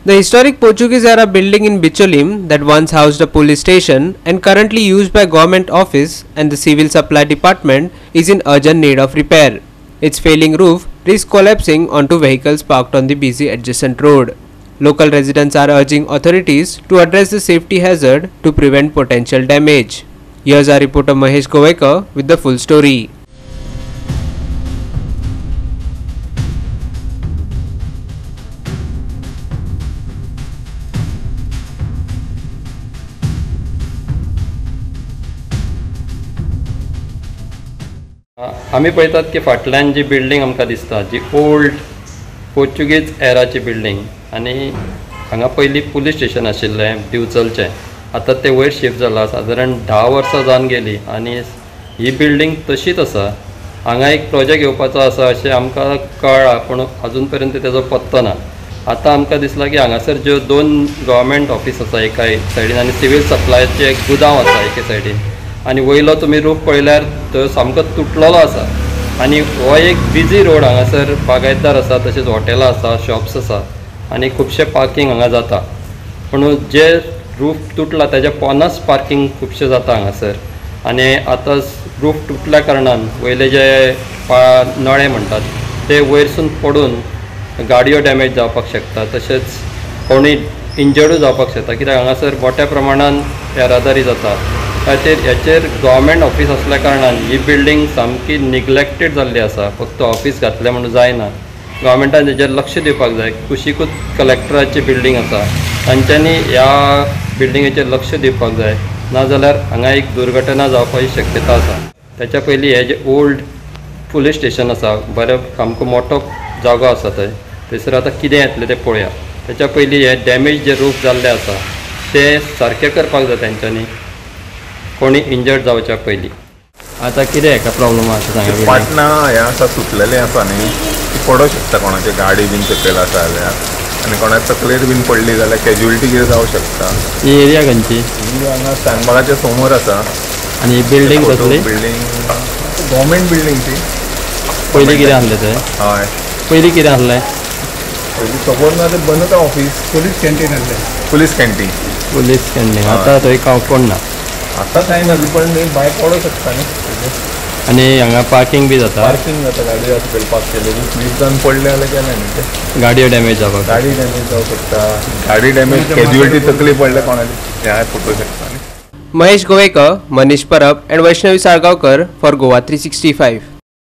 The historic Portuguese era building in Bicholim that once housed a police station and currently used by government office and the civil supply department is in urgent need of repair. Its failing roof risks collapsing onto vehicles parked on the busy adjacent road. Local residents are urging authorities to address the safety hazard to prevent potential damage. Here's our reporter Mahesh Govekar with the full story. आम्ही पळयतात की फाटल्यान जी building आमकां दिसता जी old Portuguese एराची building आनी हांगा पयलीं police station आशिल्लें दिवचलचें. आतां तें वयर शिफ्ट जालां. सादारण 10 वर्सां जावन गेली आनी ही बिल्डिंग तशीच आसा. हांगा एक प्रोजेक्ट येवपाचो आसा अशें आमकां कळ्ळां, पूण अजून पर्यंत तेजो पत्तो ना. आतां आमकां दिसला की हांगासर ज्यो 2 गव्हर्मेंट ऑफिस आसा एका सायडीन आनी सिवील सप्लायचें एक गुदांव आसा एके सायडीन, आनी वयलो तुमी रूफ पळयल्यार तो सामको तुटलेलो आसा. आनी हो एक बिजी रोड. हांगासर बागायतदार आसा, तशेंच हॉटेलां आसा, शॉप्स आसा आनी खुबशें पार्किंग हांगा जाता. पूण जे रूफ तुटला तेजे पोनस पार्किंग खुबशें जाता हांगासर. आनी आतां रूफ तुटल्या कारणान वयले जे नळे म्हणटात ते वयरसून पडून गाडयो डॅमेज जावपाक शकता, तशेंच कोणूय इंजर्डूय जावपाक शकता, कित्याक हांगासर मोठ्या प्रमाणान येरादारी जाता. हेचेर गव्हर्मेंट ऑफिस असल्या कारणान ही बिल्डिंग सामकी निग्लेक्टेड जाल्ली आसा. फक्त ऑफिस घातलें म्हणून जायना, गव्हर्मेंटान हेचेर लक्ष दिवपाक जाय. कुशीकूच कलेक्टराची बिल्डिंग आसा, तांच्यांनी ह्या बिल्डिंगेचेर लक्ष दिवपाक जाय, नाजाल्यार हांगा एक दुर्घटना जावपाची शक्यता आसा. तेच्या पयलीं हे जे ओल्ड पुलीस स्टेशन आसा, बरें सामको मोठो जागो आसा थंयसर आतां कितें येतलें तें पळोवया. तेच्या पयलीं हे डॅमेज जे रूफ जाल्ले आसा ते सारकें करपाक जाय तेंच्यांनी, कोणी इंजर्ड जावच्या पयलीं. आतां कितें हेका प्रॉब्लम आसा सांगा. फाटना हें आसा सुटलेलें आसा न्ही, ती पडोंक शकता. कोणाची गाडी बीन सकयल आसा जाल्यार, आनी कोणाची तकलेर बीन पडली जाल्यार कॅज्युअलिटी कितें जावंक शकता. ही एरिया खंयची? ही हांगा शानबागाच्या समोर आसा. आनी ही बिल्डिंग कसली? बिल्डिंग गव्हर्मेंट बिल्डिंग ती. पयलीं कितें आहलें थंय? हय, पयलीं कितें आहलें? पयलीं खबर ना तें बंद ऑफिस. पुलीस कॅन्टीन आहलें. Police canteen. Police canteen. आतां थंय कोण ना. आतां कांय ना, पण भायर पडोंक शकता न्ही. आनी हांगा पार्किंग बी जाता? पार्किंग जाता, गाडयो सकयल पार्क केलेली. स्लीप जावन पडले जाल्यार केलें न्ही ते. गाडयो डॅमेज जावपाक, गाडी डॅमेज जावंक शकता. गाडी डॅमेज कॅज्युअलिटी तकली पडले कोणाची हें फुटूंक शकता न्ही. Mahesh Govekar, Manish Parab and Vaishnavi Salgaonkar for Goa 365.